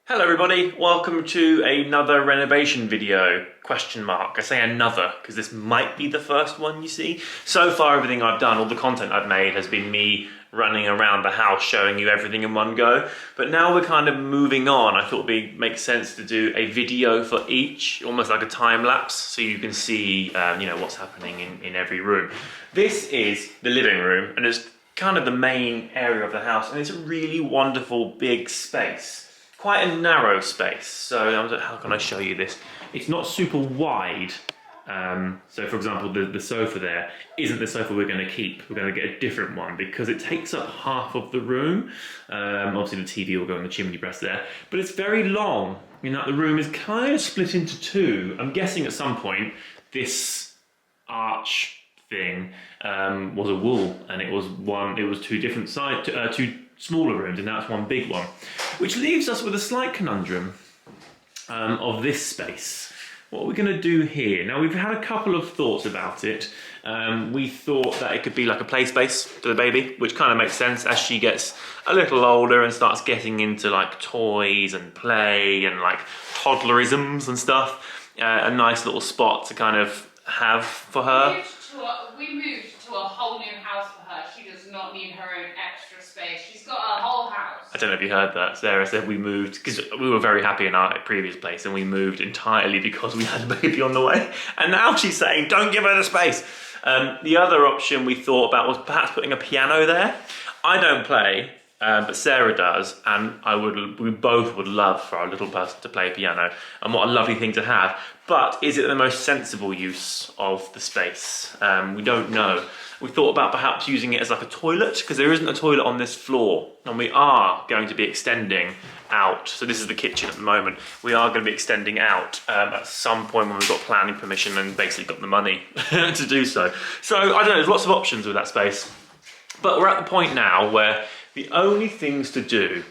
Hello everybody, welcome to another renovation video, question mark. I say another because this might be the first one you see. So far everything I've done, all the content I've made has been me running around the house showing you everything in one go. But now we're kind of moving on. I thought it makes sense to do a video for each, almost like a time lapse, so you can see what's happening in every room. This is the living room and it's kind of the main area of the house, and it's a really wonderful big space. Quite a narrow space, so how can I show you this? It's not super wide, so for example the sofa there isn't the sofa we're going to keep. We're going to get a different one because it takes up half of the room. Obviously the TV will go on the chimney breast there, but it's very long in that the room is kind of split into two. I'm guessing at some point this arch thing was a wall, and it was two different sides, two smaller rooms, and now it's one big one, which leaves us with a slight conundrum of this space. What are we going to do here? Now, we've had a couple of thoughts about it. We thought that it could be like a play space for the baby, which kind of makes sense as she gets a little older and starts getting into like toys and play and like toddlerisms and stuff. A nice little spot to kind of have for her. We moved to a whole new house for her. She does not need her own extra space. She's got a whole house. I don't know if you heard that. Sarah said we moved because we were very happy in our previous place, and we moved entirely because we had a baby on the way. And now she's saying, don't give her the space. The other option we thought about was perhaps putting a piano there. I don't play, but Sarah does, and we both would love for our little person to play piano, and what a lovely thing to have. But is it the most sensible use of the space? We don't know. We thought about perhaps using it as like a toilet, because there isn't a toilet on this floor, and we are going to be extending out. So this is the kitchen at the moment. We are going to be extending out at some point when we've got planning permission and basically got the money to do so. So I don't know, there's lots of options with that space. But we're at the point now where the only things to do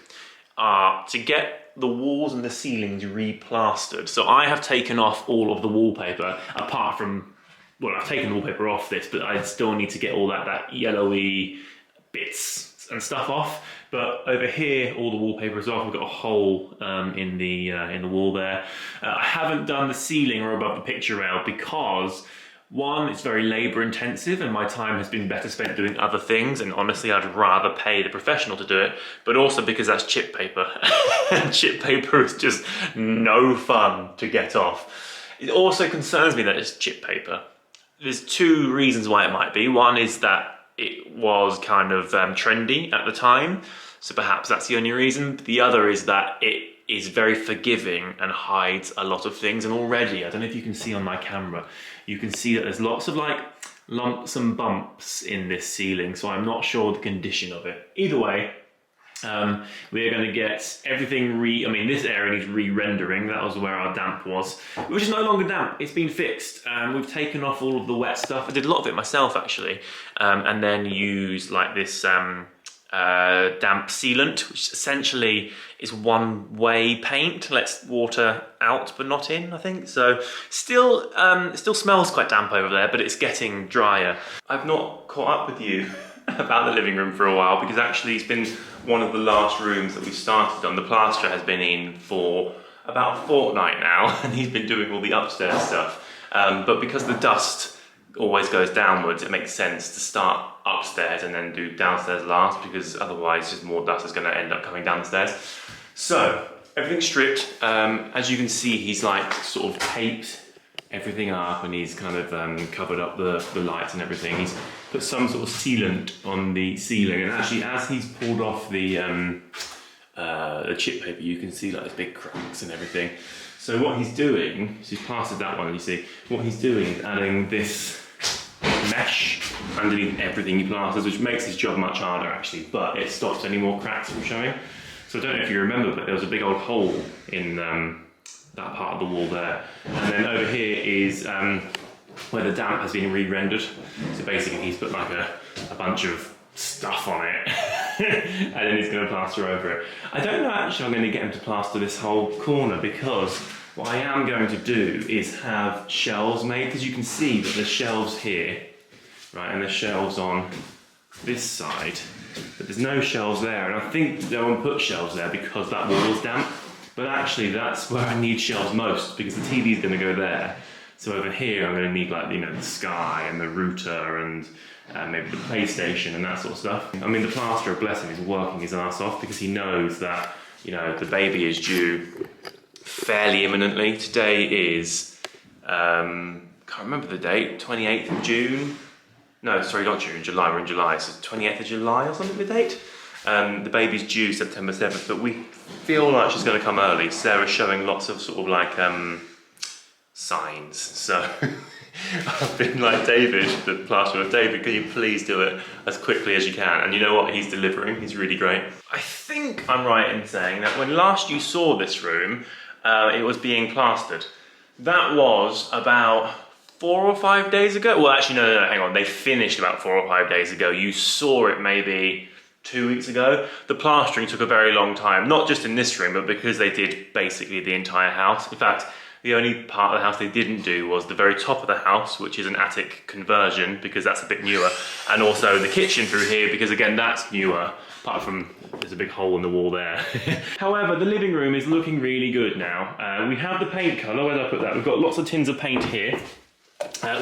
are to get the walls and the ceilings replastered. So I have taken off all of the wallpaper, apart from, well, I've taken the wallpaper off this, but I still need to get all that yellowy bits and stuff off. But over here, all the wallpaper is off. We've got a hole in the wall there. I haven't done the ceiling or above the picture rail because, one, it's very labour intensive and my time has been better spent doing other things, and honestly I'd rather pay the professional to do it, but also because that's chip paper. And chip paper is just no fun to get off. It also concerns me that it's chip paper. There's two reasons why it might be. One is that it was kind of trendy at the time, so perhaps that's the only reason. The other is that it is very forgiving and hides a lot of things, and already, I don't know if you can see on my camera, you can see that there's lots of like lumps and bumps in this ceiling, so I'm not sure the condition of it. Either way, we are going to get everything this area needs re-rendering. That was where our damp was, which is no longer damp. It's been fixed. We've taken off all of the wet stuff. I did a lot of it myself actually, and then used like this damp sealant, which essentially is one-way paint, lets water out but not in, I think. So still, it still smells quite damp over there, but it's getting drier. I've not caught up with you about the living room for a while because actually it's been one of the last rooms that we started on. The plasterer has been in for about a fortnight now, and he's been doing all the upstairs stuff. But because the dust always goes downwards, it makes sense to start upstairs and then do downstairs last, because otherwise just more dust is going to end up coming down the stairs. So everything's stripped. As you can see, he's like sort of taped everything up, and he's kind of covered up the lights and everything. He's put some sort of sealant on the ceiling, and actually as he's pulled off the chip paper, you can see like these big cracks and everything. So what he's doing, so he's plastered that one, you see, what he's doing is adding this mesh underneath everything he plasters, which makes his job much harder actually, but it stops any more cracks from showing. So I don't know if you remember, but there was a big old hole in that part of the wall there. And then over here is where the damp has been re-rendered. So basically he's put like a bunch of stuff on it and then he's going to plaster over it. I don't know actually I'm going to get him to plaster this whole corner, because what I am going to do is have shelves made, because you can see that there's shelves here, right, and there's shelves on this side, but there's no shelves there, and I think no one put shelves there because that wall is damp. But actually that's where I need shelves most, because the TV is going to go there. So over here I'm going to need like, you know, the Sky and the router and maybe the PlayStation and that sort of stuff. I mean, the plasterer, bless him, is working his ass off because he knows that, you know, the baby is due fairly imminently. Today is, can't remember the date, 28th of June. No, sorry, not June, July, we're in July, so 28th of July or something, the date. The baby's due September 7th, but we feel like she's going to come early. Sarah's showing lots of sort of like signs. So I've been like, David, the plasterer, David, can you please do it as quickly as you can? And you know what? He's delivering. He's really great. I think I'm right in saying that when last you saw this room, it was being plastered. That was about 4 or 5 days ago. Well, actually, no, hang on. They finished about 4 or 5 days ago. You saw it maybe 2 weeks ago. The plastering took a very long time, not just in this room, but because they did basically the entire house. In fact, the only part of the house they didn't do was the very top of the house, which is an attic conversion, because that's a bit newer, and also the kitchen through here, because again, that's newer, apart from there's a big hole in the wall there. However, the living room is looking really good now. We have the paint colour, where did I put that? We've got lots of tins of paint here.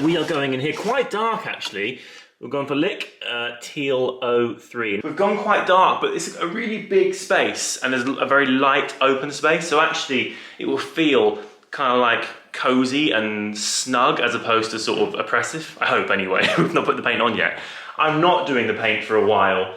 We are going in here quite dark, actually. We've gone for Lick Teal 03. We've gone quite dark, but it's a really big space, and there's a very light open space, so actually it will feel kind of like cozy and snug as opposed to sort of oppressive. I hope anyway. We've not put the paint on yet. I'm not doing the paint for a while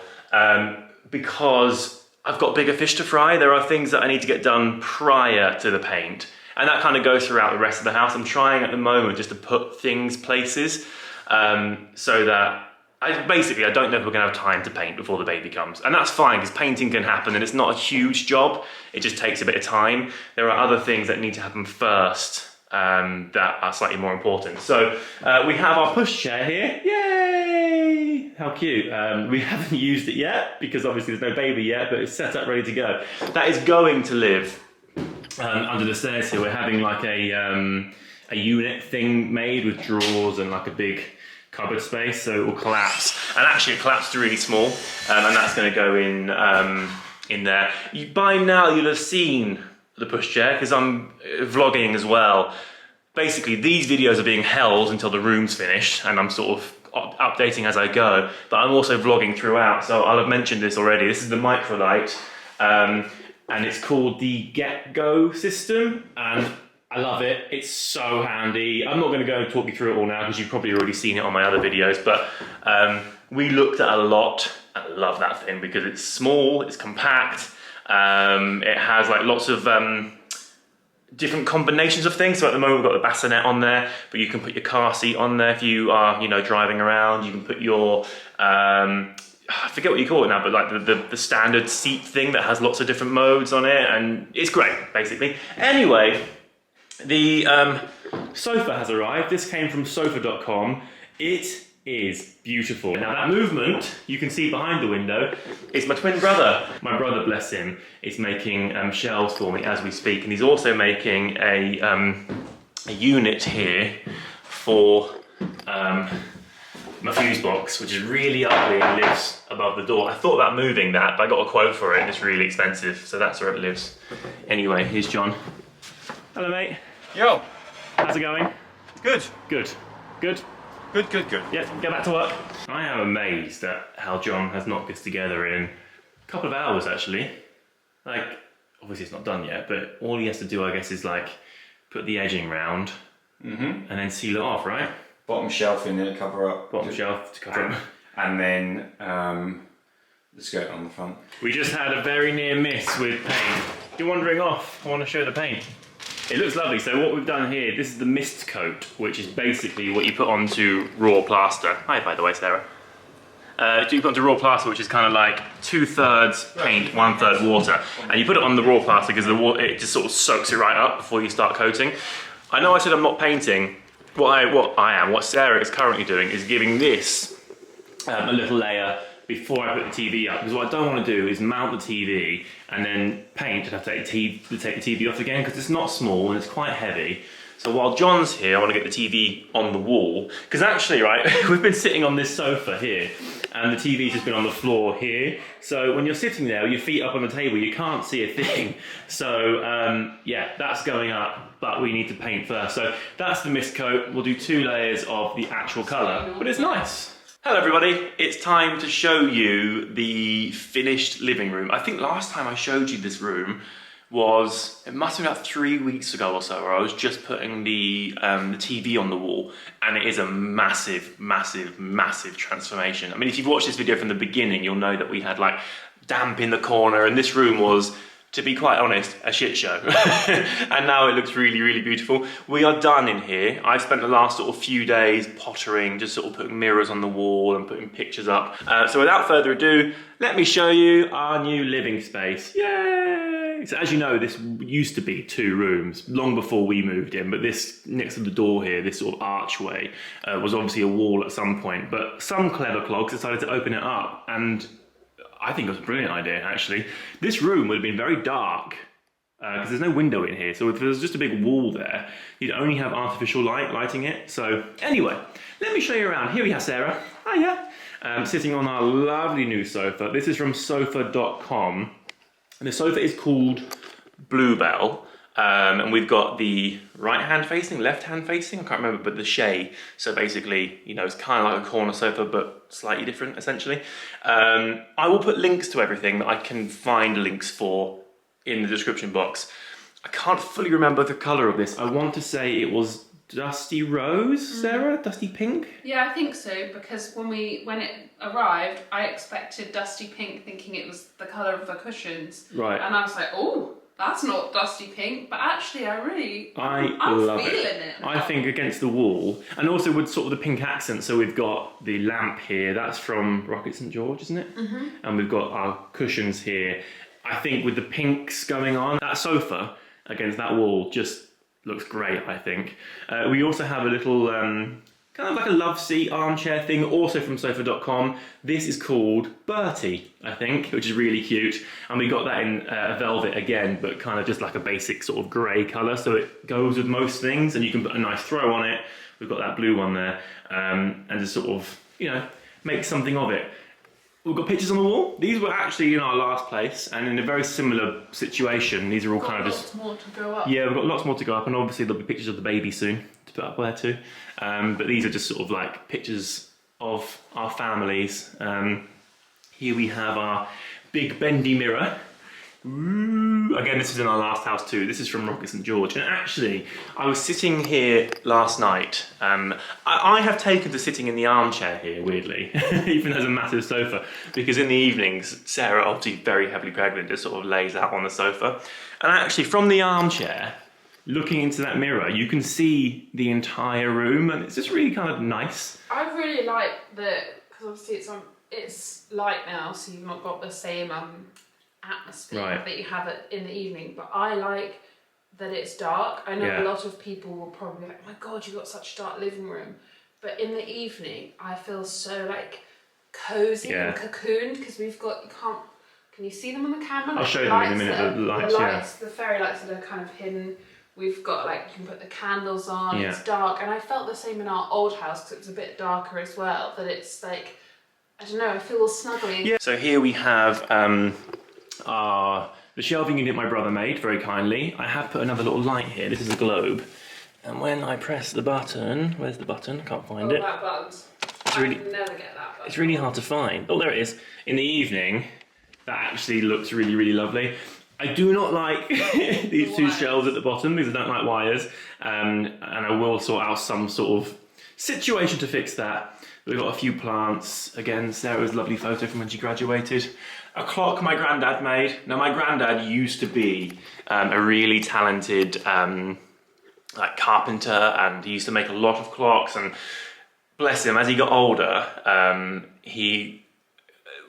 because I've got bigger fish to fry. There are things that I need to get done prior to the paint, and that kind of goes throughout the rest of the house. I'm trying at the moment just to put things places so that I don't know if we're going to have time to paint before the baby comes. And that's fine, because painting can happen and it's not a huge job. It just takes a bit of time. There are other things that need to happen first that are slightly more important. So we have our pushchair here. Yay! How cute. We haven't used it yet, because obviously there's no baby yet, but it's set up ready to go. That is going to live under the stairs here. We're having like a unit thing made with drawers and like a big cupboard space, so it will collapse. And actually it collapsed to really small, and that's going to go in there. By now you'll have seen the pushchair, because I'm vlogging as well. Basically these videos are being held until the room's finished, and I'm sort of updating as I go, but I'm also vlogging throughout, so I'll have mentioned this already. This is the microlight, and it's called the Get Go system, and I love it. It's so handy. I'm not going to go and talk you through it all now, because you've probably already seen it on my other videos, but we looked at it a lot. I love that thing because it's small, it's compact, it has like lots of different combinations of things. So at the moment we've got the bassinet on there, but you can put your car seat on there if you are, you know, driving around. You can put your I forget what you call it now, but like the standard seat thing that has lots of different modes on it, and it's great, basically. Anyway, the sofa has arrived. This came from sofa.com. It is beautiful. Now that movement you can see behind the window is my twin brother. My brother, bless him, is making shelves for me as we speak, and he's also making a unit here for my fuse box, which is really ugly and lives above the door. I thought about moving that, but I got a quote for it and it's really expensive, so that's where it lives. Anyway, here's John. Hello, mate. Yo. How's it going? Good. Good. Good? Good, good, good. Yep, get back to work. I am amazed at how John has knocked this together in a couple of hours, actually. Like, obviously it's not done yet, but all he has to do, I guess, is like put the edging round and then seal it off, right? Bottom shelf in there, cover up. Bottom shelf to cover up. And then the skirt on the front. We just had a very near miss with paint. You're wandering off. I want to show the paint. It looks lovely. So what we've done here, this is the mist coat, which is basically what you put onto raw plaster. Hi, by the way, Sarah. You put onto raw plaster, which is kind of like 2/3 paint, 1/3 water. And you put it on the raw plaster because it just sort of soaks it right up before you start coating. I know I said I'm not painting. What Sarah is currently doing is giving this a little layer before I put the TV up, because what I don't want to do is mount the TV and then paint and have to take the TV off again, because it's not small and it's quite heavy. So while John's here, I want to get the TV on the wall, because actually, right, we've been sitting on this sofa here, and the TV's just been on the floor here. So when you're sitting there with your feet up on the table, you can't see a thing. So yeah, that's going up, but we need to paint first. So that's the mist coat. We'll do 2 layers of the actual colour, but it's nice. Hello everybody, it's time to show you the finished living room. I think last time I showed you this room was, it must have been about 3 weeks ago or so, where I was just putting the TV on the wall, and it is a massive, massive, massive transformation. I mean, if you've watched this video from the beginning, you'll know that we had like damp in the corner, and this room was, to be quite honest, a shit show. And now it looks really, really beautiful. We are done in here. I've spent the last sort of few days pottering, just sort of putting mirrors on the wall and putting pictures up. So without further ado, let me show you our new living space. Yay! So as you know, this used to be 2 rooms long before we moved in, but this next to the door here, this sort of archway, was obviously a wall at some point, but some clever clogs decided to open it up, and I think it was a brilliant idea, actually. This room would have been very dark because there's no window in here. So if there was just a big wall there, you'd only have artificial light lighting it. So anyway, let me show you around. Here we have Sarah. Hiya. Sitting on our lovely new sofa. This is from sofa.com. And the sofa is called Bluebell. And we've got the right-hand facing, left-hand facing, I can't remember, but the shay. So basically, you know, it's kind of like a corner sofa, but slightly different, essentially. I will put links to everything that I can find links for in the description box. I can't fully remember the colour of this. I want to say it was Dusty Rose, Sarah? Dusty Pink? Yeah, I think so, because when it arrived, I expected Dusty Pink, thinking it was the colour of the cushions. Right. And I was like, oh, that's not dusty pink, but actually I'm love feeling it. I think against the wall, and also with sort of the pink accent. So we've got the lamp here, that's from Rocket St George, isn't it? Mm-hmm. And we've got our cushions here. I think with the pinks going on, that sofa against that wall just looks great, I think. We also have a little kind of like a love seat armchair thing, also from sofa.com. This is called Bertie, I think, which is really cute. And we got that in velvet again, but kind of just like a basic sort of grey colour, so it goes with most things, and you can put a nice throw on it. We've got that blue one there, and just sort of, you know, make something of it. We've got pictures on the wall. These were actually in our last place, and in a very similar situation. These are all kind of just... lots more to go up. Yeah, we've got lots more to go up, and obviously there'll be pictures of the baby soon to put up there too. But these are just sort of like pictures of our families. Here we have our big bendy mirror. Ooh. Again, this is in our last house too. This is from Rocket St George. And actually, I was sitting here last night. I have taken to sitting in the armchair here, weirdly, even though there's a massive sofa, because in the evenings, Sarah, obviously very heavily pregnant, just sort of lays out on the sofa. And actually, from the armchair, looking into that mirror, you can see the entire room, and it's just really kind of nice. I really like because obviously it's light now, so you've not got the same atmosphere that you have in the evening, but I like that it's dark. I know a lot of people will probably be like, oh my god, you've got such a dark living room, but in the evening I feel so like cozy and cocooned, because we've got, can you see them on the camera? I'll show them in a minute, the lights, the fairy lights that are kind of hidden. We've got like, you can put the candles on, it's dark, and I felt the same in our old house, because it was a bit darker as well, that it's like, I don't know, I feel all snuggly. Yeah. So here we have the shelving unit my brother made very kindly. I have put another little light here. This is a globe, and when I press the button, where's the button? I can't find it. That button's, I never get that button. It's really hard to find. Oh, there it is. In the evening, that actually looks really, really lovely. I do not like these 2 shelves at the bottom, because I don't like wires, and I will sort out some sort of situation to fix that. We've got a few plants. Again, Sarah's lovely photo from when she graduated. A clock my granddad made. Now, my granddad used to be a really talented like carpenter, and he used to make a lot of clocks, and bless him, as he got older, he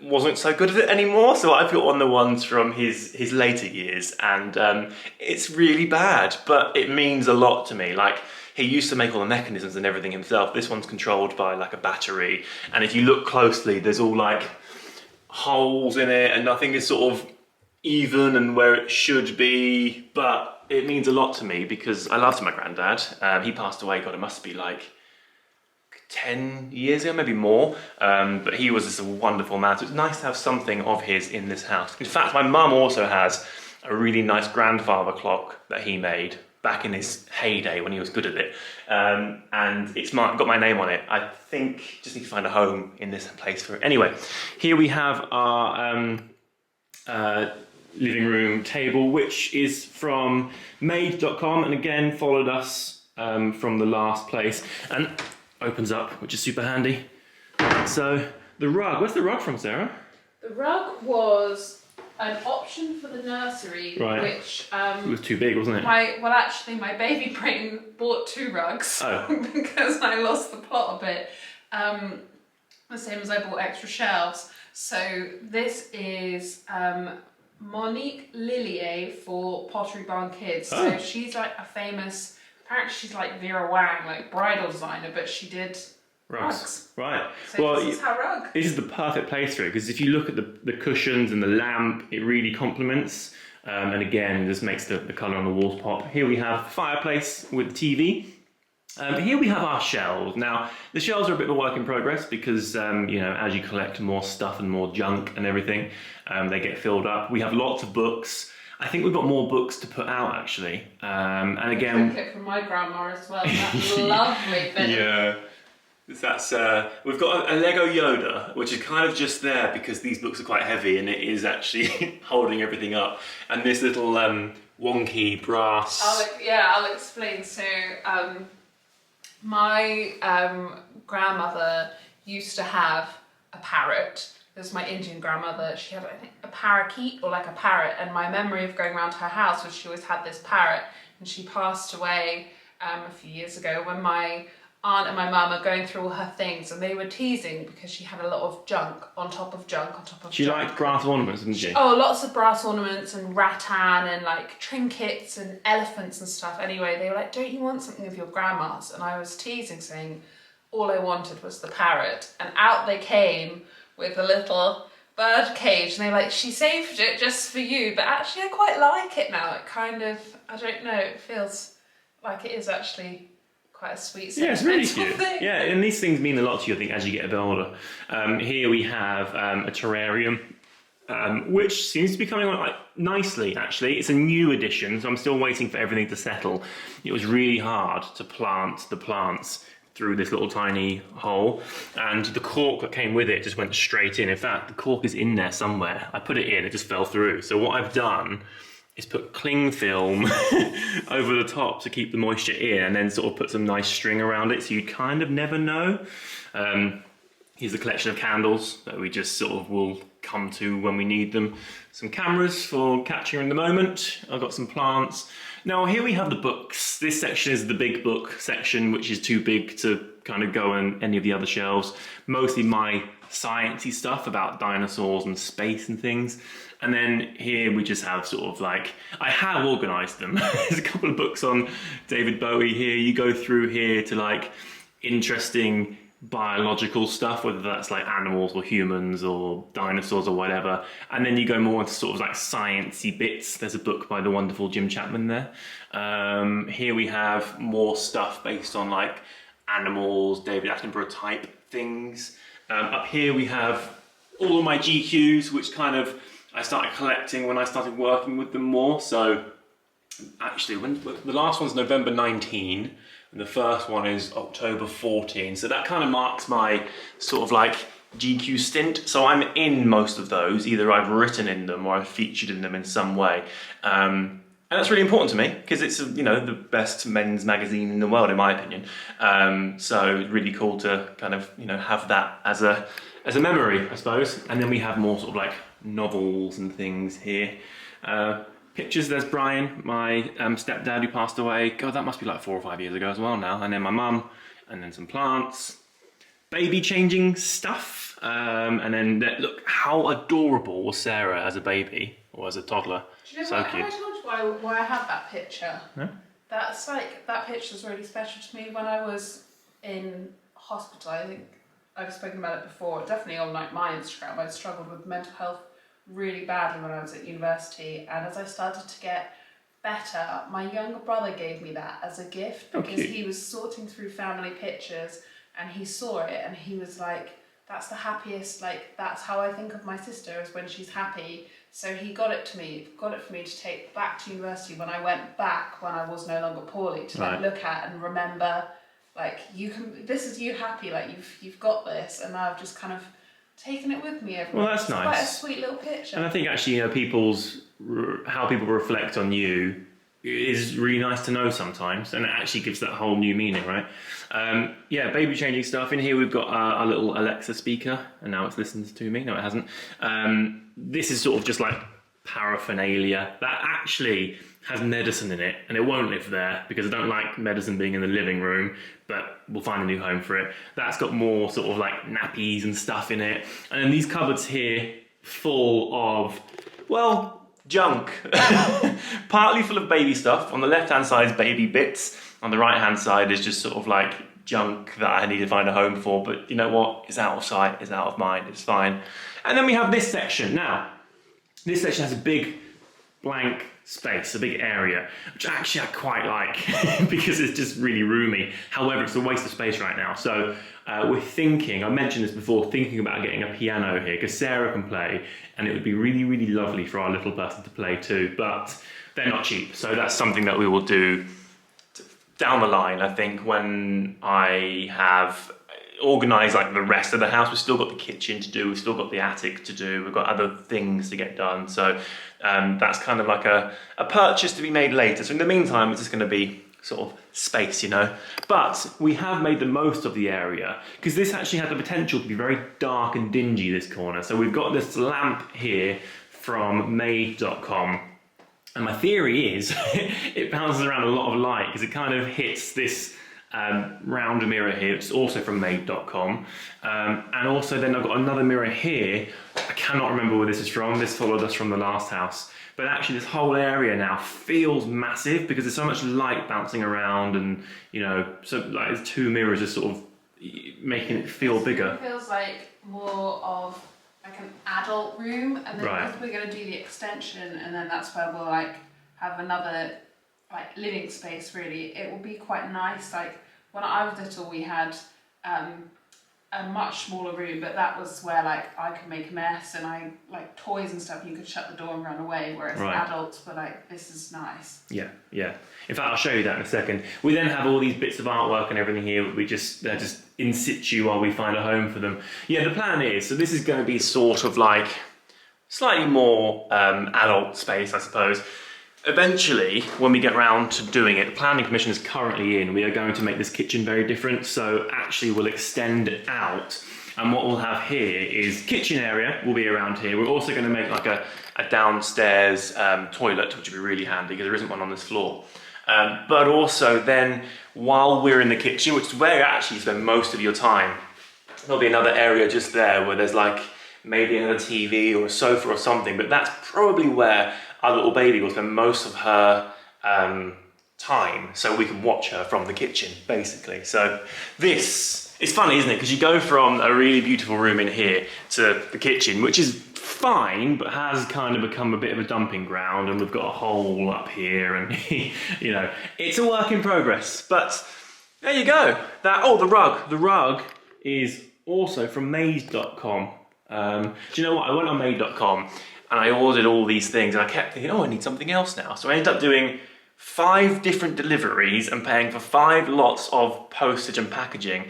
wasn't so good at it anymore, so I've got one of the ones from his later years, and it's really bad, but it means a lot to me. Like, he used to make all the mechanisms and everything himself. This one's controlled by like a battery, and if you look closely, there's all like holes in it, and nothing is sort of even and where it should be, but it means a lot to me because I loved my granddad. He passed away, God, it must be like 10 years ago, maybe more, but he was just a wonderful man, so it's nice to have something of his in this house. In fact, my mum also has a really nice grandfather clock that he made back in his heyday when he was good at it, and it's got my name on it. I think just need to find a home in this place for it. Anyway, here we have our living room table, which is from made.com, and again followed us from the last place, and opens up, which is super handy. So the rug, where's the rug from, Sarah? The rug was an option for the nursery, right. Which it was too big, wasn't it? Actually, my baby brain bought 2 rugs because I lost the plot a bit. The same as I bought extra shelves. So this is Monique Lillier for Pottery Barn Kids. Oh. So she's like a famous, apparently she's like Vera Wang, like bridal designer, but she did rugs. Right. So well, this is her rug. This is the perfect place for it, because if you look at the cushions and the lamp, it really complements. And again, this makes the colour on the walls pop. Here we have fireplace with TV. Here we have our shelves. Now, the shelves are a bit of a work in progress because, you know, as you collect more stuff and more junk and everything, they get filled up. We have lots of books. I think we've got more books to put out, actually. And again... Trinket from my grandma as well. That's lovely. Yeah. That's we've got a Lego Yoda, which is kind of just there because these books are quite heavy and it is actually holding everything up. And this little wonky brass... I'll explain. So, my grandmother used to have a parrot. This was my Indian grandmother. She had, I think, a parakeet or like a parrot. And my memory of going around to her house was she always had this parrot. And she passed away a few years ago when my aunt and my mum are going through all her things, and they were teasing because she had a lot of junk on top of junk on top of she junk. She liked brass ornaments, didn't she? Oh, lots of brass ornaments and rattan and like trinkets and elephants and stuff. Anyway, they were like, don't you want something of your grandma's? And I was teasing, saying all I wanted was the parrot. And out they came with a little bird cage, and they were like, she saved it just for you. But actually I quite like it now. It kind of, I don't know, it feels like it is actually quite a sweet, yeah, it's really cute thing. Yeah, and these things mean a lot to you, I think, as you get a bit older. Here we have a terrarium, which seems to be coming on like nicely, actually. It's a new addition, so I'm still waiting for everything to settle. It was really hard to plant the plants through this little tiny hole, and the cork that came with it just went straight in. In fact, the cork is in there somewhere. I put it in, it just fell through. So what I've done is put cling film over the top to keep the moisture in, and then sort of put some nice string around it so you kind of never know. Here's a collection of candles that we just sort of will come to when we need them. Some cameras for capturing the moment. I've got some plants. Now here we have the books. This section is the big book section, which is too big to kind of go on any of the other shelves. Mostly my sciencey stuff about dinosaurs and space and things. And then here we just have sort of like, I have organised them. There's a couple of books on David Bowie here. You go through here to like interesting biological stuff, whether that's like animals or humans or dinosaurs or whatever. And then you go more into sort of like sciencey bits. There's a book by the wonderful Jim Chapman there. Here we have more stuff based on like animals, David Attenborough type things. Up here we have all of my GQs, which kind of I started collecting when I started working with them more. So actually, when the last one's November 19 and the first one is October 14. So that kind of marks my sort of like GQ stint. So I'm in most of those. Either I've written in them or I've featured in them in some way. And that's really important to me because it's, you know, the best men's magazine in the world, in my opinion. So really cool to kind of, you know, have that as a memory, I suppose. And then we have more sort of like novels and things here. Pictures, there's Brian, my stepdad who passed away. God, that must be like 4 or 5 years ago as well now. And then my mum, and then some plants. Baby changing stuff. And then, look, how adorable was Sarah as a baby, or as a toddler. Do you know so what, cute. have I told you why I have that picture? No? That's like, that picture's really special to me. When I was in hospital, I think I've spoken about it before, definitely on like my Instagram, I struggled with mental health really badly when I was at university, and as I started to get better, my younger brother gave me that as a gift because he was sorting through family pictures and he saw it and he was like, that's the happiest, like that's how I think of my sister, is when she's happy. So he got it for me to take back to university when I went back, when I was no longer poorly, to like look at and remember, like this is you happy, like you've got this, and now I've just kind of taken it with me everywhere. Well, that's nice. Quite a sweet little picture. And I think actually, how people reflect on you is really nice to know sometimes, and it actually gives that whole new meaning, right? Yeah, baby changing stuff. In here we've got our little Alexa speaker, and now it's listened to me. No, it hasn't. This is sort of just like paraphernalia that actually has medicine in it, and it won't live there because I don't like medicine being in the living room, but we'll find a new home for it. That's got more sort of like nappies and stuff in it. And then these cupboards here full of, well, junk. Partly full of baby stuff. On the left hand side is baby bits. On the right hand side is just sort of like junk that I need to find a home for, but you know what? It's out of sight, it's out of mind, it's fine. And then we have this section. Now, this section has a big blank space, a big area, which actually I quite like because it's just really roomy. However, it's a waste of space right now. So we're thinking, I mentioned this before, thinking about getting a piano here because Sarah can play and it would be really, really lovely for our little person to play too, but they're not cheap. So that's something that we will do down the line, I think, when I have organised like the rest of the house. We've still got the kitchen to do, we've still got the attic to do, we've got other things to get done. So that's kind of like a purchase to be made later. So in the meantime, it's just going to be sort of space, you know. But we have made the most of the area because this actually had the potential to be very dark and dingy, this corner. So we've got this lamp here from made.com. And my theory is it bounces around a lot of light because it kind of hits this round mirror here, which is also from made.com. And also then I've got another mirror here. I cannot remember where this is from. This followed us from the last house. But actually this whole area now feels massive because there's so much light bouncing around, and you know, so like there's two mirrors just sort of making it feel bigger. It feels like more of like an adult room, and then because we're going to do the extension, and then that's where we'll like have another like living space. Really, it will be quite nice. Like when I was little, we had a much smaller room, but that was where like I could make a mess, and I like toys and stuff. You could shut the door and run away. Whereas adults were like, this is nice. Yeah, yeah. In fact, I'll show you that in a second. We then have all these bits of artwork and everything here. They're just in situ while we find a home for them. Yeah, the plan is, so this is going to be sort of like slightly more adult space, I suppose. Eventually, when we get around to doing it, the planning permission is currently in. We are going to make this kitchen very different. So actually we'll extend it out. And what we'll have here is kitchen area will be around here. We're also going to make like a downstairs toilet, which would be really handy because there isn't one on this floor. But also then, while we're in the kitchen, which is where you actually spend most of your time, there'll be another area just there where there's like maybe another TV or a sofa or something, but that's probably where our little baby will spend most of her time, so we can watch her from the kitchen, basically. So this is funny, isn't it? Because you go from a really beautiful room in here to the kitchen, which is fine, but has kind of become a bit of a dumping ground, and we've got a hole up here, and you know, it's a work in progress. But there you go. The rug. The rug is also from made.com. Do you know what? I went on made.com and I ordered all these things, and I kept thinking, oh, I need something else now. So I ended up doing 5 different deliveries and paying for 5 lots of postage and packaging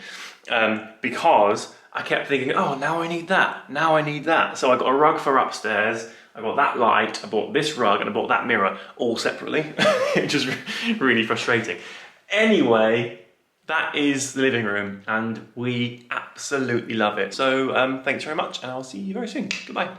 because I kept thinking, oh, now I need that, now I need that. So I got a rug for upstairs, I got that light, I bought this rug, and I bought that mirror all separately, which is really frustrating. Anyway, that is the living room, and we absolutely love it. So thanks very much, and I'll see you very soon. Goodbye.